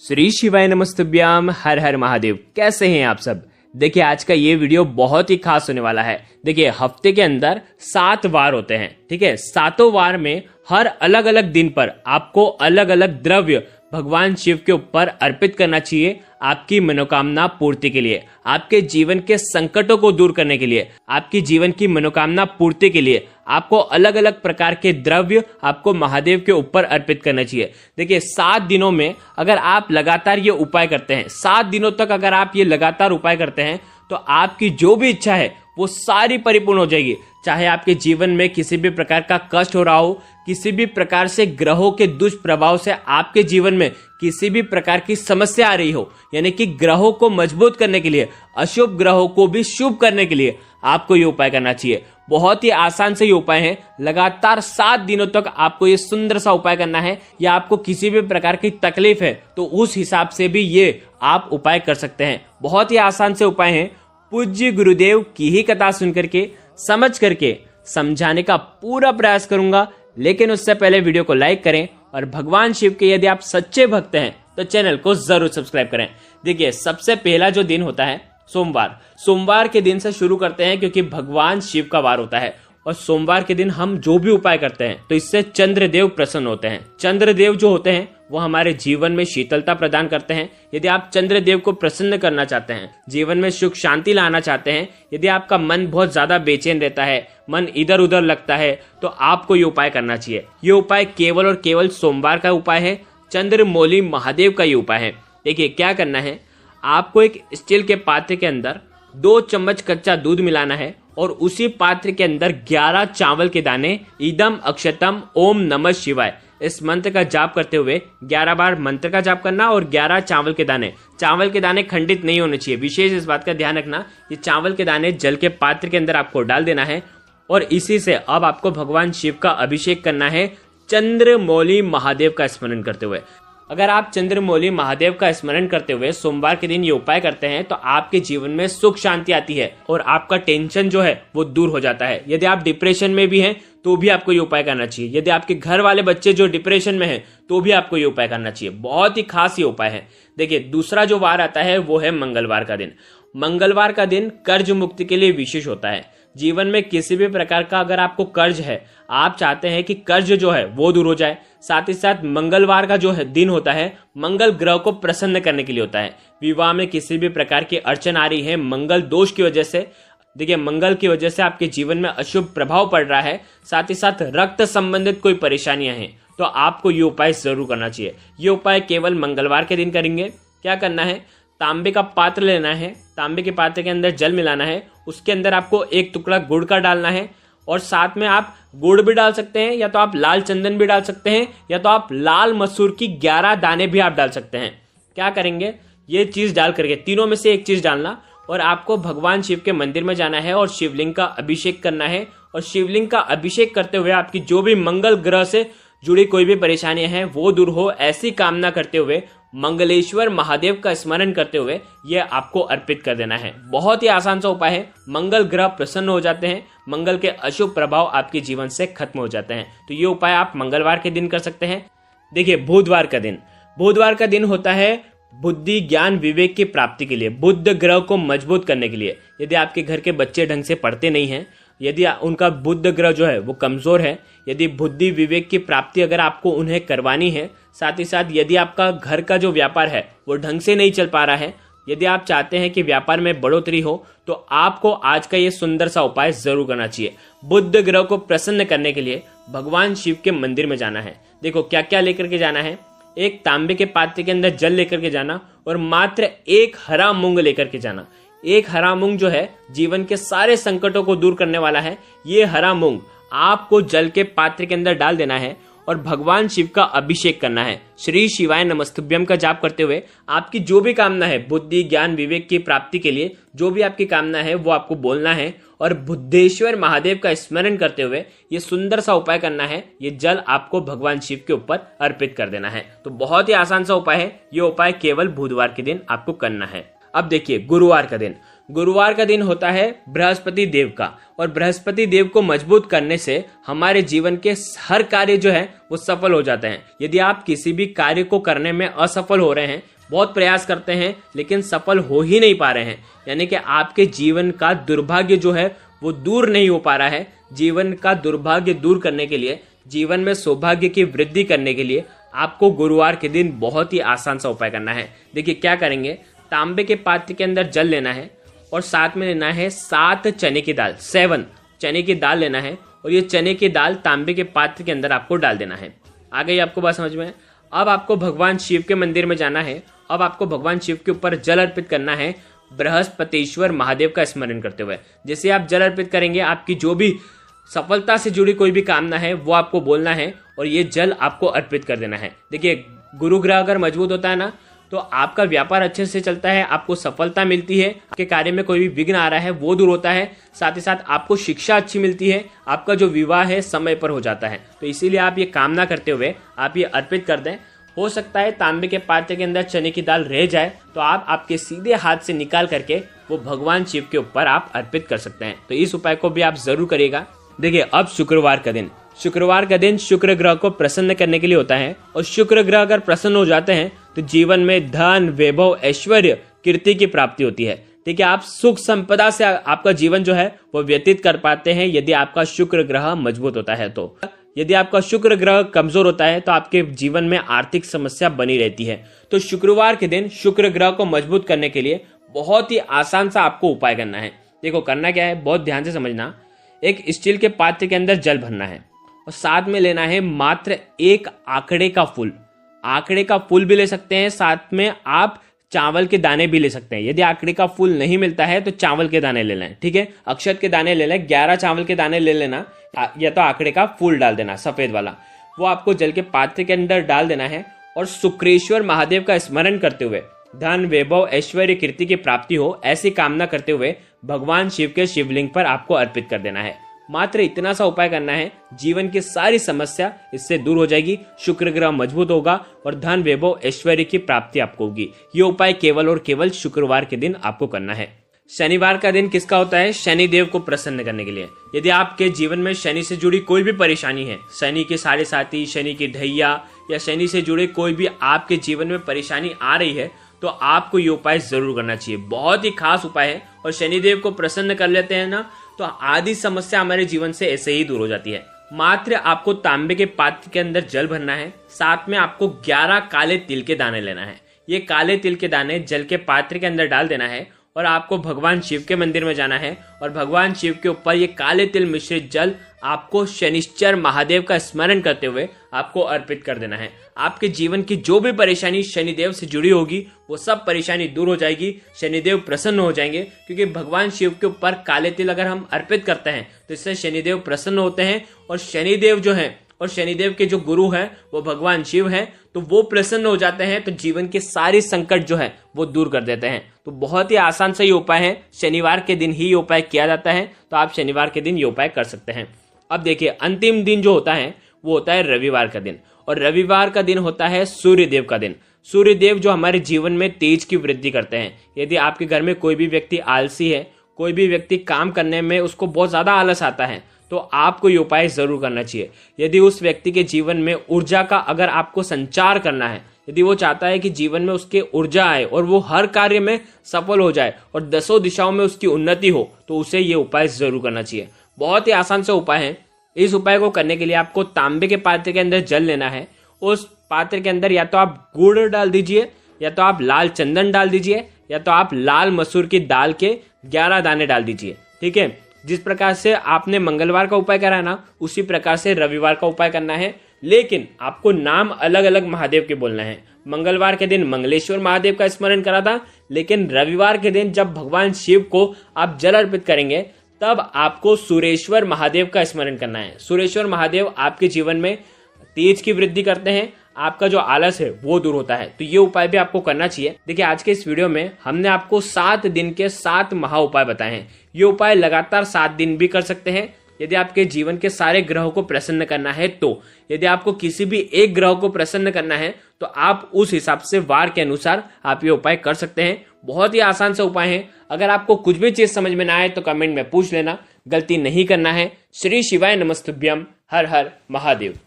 श्री शिवाय नमस्तुभ्याम। हर हर महादेव। कैसे हैं आप सब? देखिए, आज का ये वीडियो बहुत ही खास होने वाला है। देखिए, हफ्ते के अंदर 7 वार होते हैं, ठीक है। 7 वार में हर अलग अलग दिन पर आपको अलग अलग द्रव्य भगवान शिव के ऊपर अर्पित करना चाहिए, आपकी मनोकामना पूर्ति के लिए, आपके जीवन के संकटों को दूर करने के लिए, आपकी जीवन की मनोकामना पूर्ति के लिए आपको अलग अलग प्रकार के द्रव्य आपको महादेव के ऊपर अर्पित करना चाहिए। देखिए, 7 दिनों में अगर आप लगातार ये उपाय करते हैं, 7 दिनों तक अगर आप ये लगातार उपाय करते हैं, तो आपकी जो भी इच्छा है वो सारी परिपूर्ण हो जाएगी। चाहे आपके जीवन में किसी भी प्रकार का कष्ट हो रहा हो, किसी भी प्रकार से ग्रहों के दुष्प्रभाव से आपके जीवन में किसी भी प्रकार की समस्या आ रही हो, यानी कि ग्रहों को मजबूत करने के लिए, अशुभ ग्रहों को भी शुभ करने के लिए आपको ये उपाय करना चाहिए। बहुत ही आसान से ये उपाय है। लगातार 7 दिनों तक आपको ये सुंदर सा उपाय करना है। या आपको किसी भी प्रकार की तकलीफ है तो उस हिसाब से भी ये आप उपाय कर सकते हैं। बहुत ही आसान से उपाय है। पूज्य गुरुदेव की ही कथा सुन करके, समझ करके समझाने का पूरा प्रयास करूंगा। लेकिन उससे पहले वीडियो को लाइक करें और भगवान शिव के यदि आप सच्चे भक्त हैं तो चैनल को जरूर सब्सक्राइब करें। देखिए, सबसे पहला जो दिन होता है सोमवार के दिन से शुरू करते हैं, क्योंकि भगवान शिव का वार होता है। और सोमवार के दिन हम जो भी उपाय करते हैं तो इससे चंद्रदेव प्रसन्न होते हैं। चंद्रदेव जो होते हैं वो हमारे जीवन में शीतलता प्रदान करते हैं। यदि आप चंद्रदेव को प्रसन्न करना चाहते हैं, जीवन में सुख शांति लाना चाहते हैं, यदि आपका मन बहुत ज्यादा बेचैन रहता है, मन इधर उधर लगता है, तो आपको ये उपाय करना चाहिए। ये उपाय केवल और केवल सोमवार का उपाय है। चंद्रमौली महादेव का ये उपाय है। देखिए, क्या करना है, आपको एक स्टील के पात्र के अंदर 2 चम्मच कच्चा दूध मिलाना है और उसी पात्र के अंदर 11 चावल के दाने, इदम अक्षतम ओम नमः शिवाय, इस मंत्र का जाप करते हुए 11 बार मंत्र का जाप करना और 11 चावल के दाने खंडित नहीं होने चाहिए। विशेष इस बात का ध्यान रखना, ये चावल के दाने जल के पात्र के अंदर आपको डाल देना है और इसी से अब आपको भगवान शिव का अभिषेक करना है चंद्रमौली महादेव का स्मरण करते हुए। अगर आप चंद्रमौली महादेव का स्मरण करते हुए सोमवार के दिन ये उपाय करते हैं तो आपके जीवन में सुख शांति आती है और आपका टेंशन जो है वो दूर हो जाता है। यदि आप डिप्रेशन में भी हैं तो भी आपको ये उपाय करना चाहिए। यदि आपके घर वाले बच्चे जो डिप्रेशन में हैं तो भी आपको ये उपाय करना चाहिए। बहुत ही खास ये उपाय है। देखिए, दूसरा जो वार आता है वो है मंगलवार का दिन। मंगलवार का दिन कर्ज मुक्ति के लिए विशेष होता है। जीवन में किसी भी प्रकार का अगर आपको कर्ज है, आप चाहते हैं कि कर्ज जो है वो दूर हो जाए, साथ ही साथ मंगलवार का जो है दिन होता है मंगल ग्रह को प्रसन्न करने के लिए होता है। विवाह में किसी भी प्रकार की अड़चन आ रही है मंगल दोष की वजह से, देखिए मंगल की वजह से आपके जीवन में अशुभ प्रभाव पड़ रहा है, साथ ही साथ रक्त संबंधित कोई परेशानियां हैं, तो आपको ये उपाय जरूर करना चाहिए। ये उपाय केवल मंगलवार के दिन करेंगे। क्या करना है, तांबे का पात्र लेना है, तांबे के पात्र के अंदर जल मिलाना है, उसके अंदर आपको 1 टुकड़ा गुड़ का डालना है और साथ में आप गुड़ भी डाल सकते हैं, या तो आप लाल चंदन भी डाल सकते हैं, या तो आप लाल मसूर की 11 दाने भी आप डाल सकते हैं। क्या करेंगे, ये चीज डाल करके तीनों में से एक चीज डालना और आपको भगवान शिव के मंदिर में जाना है और शिवलिंग का अभिषेक करना है। और शिवलिंग का अभिषेक करते हुए आपकी जो भी मंगल ग्रह से जुड़ी कोई भी परेशानियां हैं वो दूर हो, ऐसी कामना करते हुए मंगलेश्वर महादेव का स्मरण करते हुए ये आपको अर्पित कर देना है। बहुत ही आसान सा उपाय है। मंगल ग्रह प्रसन्न हो जाते हैं, मंगल के अशुभ प्रभाव आपके जीवन से खत्म हो जाते हैं। तो ये उपाय आप मंगलवार के दिन कर सकते हैं। देखिए, बुधवार का दिन होता है बुद्धि ज्ञान विवेक की प्राप्ति के लिए, बुध ग्रह को मजबूत करने के लिए। यदि आपके घर के बच्चे ढंग से पढ़ते नहीं हैं, यदि उनका बुध ग्रह जो है वो कमजोर है, यदि बुद्धि विवेक की प्राप्ति अगर आपको उन्हें करवानी है, साथ ही साथ यदि आपका घर का जो व्यापार है वो ढंग से नहीं चल पा रहा है, यदि आप चाहते हैं कि व्यापार में बढ़ोतरी हो, तो आपको आज का ये सुंदर सा उपाय जरूर करना चाहिए। बुध ग्रह को प्रसन्न करने के लिए भगवान शिव के मंदिर में जाना है। देखो, क्या क्या लेकर के जाना है, एक तांबे के पात्र के अंदर जल लेकर के जाना और मात्र 1 हरा मूंग लेकर के जाना। 1 हरा मूंग जो है जीवन के सारे संकटों को दूर करने वाला है। ये हरा मूंग आपको जल के पात्र के अंदर डाल देना है और भगवान शिव का अभिषेक करना है। श्री शिवाय नमस्तुभ्यम का जाप करते हुए आपकी जो भी कामना है बुद्धि ज्ञान विवेक की प्राप्ति के लिए, जो भी आपकी कामना है वो आपको बोलना है और बुद्धेश्वर महादेव का स्मरण करते हुए ये सुंदर सा उपाय करना है। ये जल आपको भगवान शिव के ऊपर अर्पित कर देना है। तो बहुत ही आसान सा उपाय है। ये उपाय केवल बुधवार के दिन आपको करना है। अब देखिए, गुरुवार का दिन। गुरुवार का दिन होता है बृहस्पति देव का, और बृहस्पति देव को मजबूत करने से हमारे जीवन के हर कार्य जो है वो सफल हो जाते हैं। यदि आप किसी भी कार्य को करने में असफल हो रहे हैं, बहुत प्रयास करते हैं लेकिन सफल हो ही नहीं पा रहे हैं, यानी कि आपके जीवन का दुर्भाग्य जो है वो दूर नहीं हो पा रहा है। जीवन का दुर्भाग्य दूर करने के लिए, जीवन में सौभाग्य की वृद्धि करने के लिए आपको गुरुवार के दिन बहुत ही आसान सा उपाय करना है। देखिए क्या करेंगे, तांबे के पात्र के अंदर जल लेना है और साथ में लेना है 7 चने की दाल, 7 चने की दाल लेना है, और ये चने की दाल तांबे के पात्र के अंदर आपको डाल देना है। आ गई आपको बात समझ में? अब आपको भगवान शिव के मंदिर में जाना है। अब आपको भगवान शिव के ऊपर जल अर्पित करना है, बृहस्पतिश्वर महादेव का स्मरण करते हुए। जैसे आप जल अर्पित करेंगे, आपकी जो भी सफलता से जुड़ी कोई भी कामना है वो आपको बोलना है और ये जल आपको अर्पित कर देना है। देखिए, गुरु ग्रह अगर मजबूत होता है ना, तो आपका व्यापार अच्छे से चलता है, आपको सफलता मिलती है, आपके कार्य में कोई भी विघ्न आ रहा है वो दूर होता है, साथ ही साथ आपको शिक्षा अच्छी मिलती है, आपका जो विवाह है समय पर हो जाता है। तो इसीलिए आप ये कामना करते हुए आप ये अर्पित कर दें। हो सकता है तांबे के पात्र के अंदर चने की दाल रह जाए, तो आप आपके सीधे हाथ से निकाल करके वो भगवान शिव के ऊपर आप अर्पित कर सकते हैं। तो इस उपाय को भी आप जरूर करिएगा। देखिए, अब शुक्रवार का दिन, शुक्रवार का दिन शुक्र ग्रह को प्रसन्न करने के लिए होता है, और शुक्र ग्रह अगर प्रसन्न हो जाते हैं तो जीवन में धन, वैभव, ऐश्वर्य, कीर्ति की प्राप्ति होती है। ठीक है, आप सुख संपदा से आपका जीवन जो है वो व्यतीत कर पाते हैं यदि आपका शुक्र ग्रह मजबूत होता है। तो यदि आपका शुक्र ग्रह कमजोर होता है तो आपके जीवन में आर्थिक समस्या बनी रहती है। तो शुक्रवार के दिन शुक्र ग्रह को मजबूत करने के लिए बहुत ही आसान सा आपको उपाय करना है। देखो करना क्या है, बहुत ध्यान से समझना। एक स्टील के पात्र के अंदर जल भरना है और साथ में लेना है मात्र एक आंकड़े का फूल। आंकड़े का फूल भी ले सकते हैं, साथ में आप चावल के दाने भी ले सकते हैं। यदि आंकड़े का फूल नहीं मिलता है तो चावल के दाने ले लें। ठीक है, अक्षत के दाने ले लें, 11 चावल के दाने ले लेना, या तो आंकड़े का फूल डाल देना सफेद वाला। वो आपको जल के पात्र के अंदर डाल देना है और शुक्रेश्वर महादेव का स्मरण करते हुए धन, वैभव, ऐश्वर्य, कीर्ति की प्राप्ति हो ऐसी कामना करते हुए भगवान शिव के शिवलिंग पर आपको अर्पित कर देना है। मात्र इतना सा उपाय करना है, जीवन की सारी समस्या इससे दूर हो जाएगी, शुक्र ग्रह मजबूत होगा और धन, वैभव, ऐश्वर्य की प्राप्ति आपको होगी। ये उपाय केवल और केवल शुक्रवार के दिन आपको करना है। शनिवार का दिन किसका होता है? शनि देव को प्रसन्न करने के लिए। यदि आपके जीवन में शनि से जुड़ी कोई भी परेशानी है, शनि के साढ़े साथी, शनि की ढैया या शनि से जुड़े कोई भी आपके जीवन में परेशानी आ रही है, तो आपको ये उपाय जरूर करना चाहिए। बहुत ही खास उपाय है और शनिदेव को प्रसन्न कर लेते हैं ना, तो आधी समस्या हमारे जीवन से ऐसे ही दूर हो जाती है। मात्र आपको तांबे के पात्र के अंदर जल भरना है, साथ में आपको 11 काले तिल के दाने लेना है। ये काले तिल के दाने जल के पात्र के अंदर डाल देना है और आपको भगवान शिव के मंदिर में जाना है और भगवान शिव के ऊपर ये काले तिल मिश्रित जल आपको शनिश्चर महादेव का स्मरण करते हुए आपको अर्पित कर देना है। आपके जीवन की जो भी परेशानी शनिदेव से जुड़ी होगी वो सब परेशानी दूर हो जाएगी, शनिदेव प्रसन्न हो जाएंगे, क्योंकि भगवान शिव के ऊपर काले तिल अगर हम अर्पित करते हैं तो इससे शनिदेव प्रसन्न होते हैं और शनिदेव जो है और शनिदेव के जो गुरु हैं वो भगवान शिव हैं, तो वो प्रसन्न हो जाते हैं, तो जीवन के सारे संकट जो है वो दूर कर देते हैं। तो बहुत ही आसान सा ये उपाय है, शनिवार के दिन ही ये उपाय किया जाता है, तो आप शनिवार के दिन ये उपाय कर सकते हैं। अब देखिए, अंतिम दिन जो होता है वो होता है रविवार का दिन, और रविवार का दिन होता है सूर्यदेव का दिन। सूर्यदेव जो हमारे जीवन में तेज की वृद्धि करते हैं। यदि आपके घर में कोई भी व्यक्ति आलसी है, कोई भी व्यक्ति काम करने में उसको बहुत ज्यादा आलस आता है, तो आपको ये उपाय जरूर करना चाहिए। यदि उस व्यक्ति के जीवन में ऊर्जा का अगर आपको संचार करना है, यदि वो चाहता है कि जीवन में उसके ऊर्जा आए और वो हर कार्य में सफल हो जाए और 10 दिशाओं में उसकी उन्नति हो, तो उसे ये उपाय जरूर करना चाहिए। बहुत ही आसान सा उपाय है। इस उपाय को करने के लिए आपको तांबे के पात्र के अंदर जल लेना है। उस पात्र के अंदर या तो आप गुड़ डाल दीजिए, या तो आप लाल चंदन डाल दीजिए, या तो आप लाल मसूर की दाल के 11 दाने डाल दीजिए। ठीक है, जिस प्रकार से आपने मंगलवार का उपाय करा ना, उसी प्रकार से रविवार का उपाय करना है, लेकिन आपको नाम अलग अलग महादेव के बोलना है। मंगलवार के दिन मंगलेश्वर महादेव का स्मरण करा था, लेकिन रविवार के दिन जब भगवान शिव को आप जल अर्पित करेंगे तब आपको सुरेश्वर महादेव का स्मरण करना है। सुरेश्वर महादेव आपके जीवन में तेज की वृद्धि करते हैं, आपका जो आलस है वो दूर होता है, तो ये उपाय भी आपको करना चाहिए। देखिए, आज के इस वीडियो में हमने आपको 7 दिन के 7 महा उपाय बताए हैं। ये उपाय लगातार 7 दिन भी कर सकते हैं यदि आपके जीवन के सारे ग्रहों को प्रसन्न करना है। तो यदि आपको किसी भी एक ग्रह को प्रसन्न करना है तो आप उस हिसाब से वार के अनुसार आप ये उपाय कर सकते हैं। बहुत ही आसान से उपाय हैं। अगर आपको कुछ भी चीज समझ में ना आए तो कमेंट में पूछ लेना, गलती नहीं करना है। श्री शिवाय नमस्तुभ्यम। हर हर महादेव।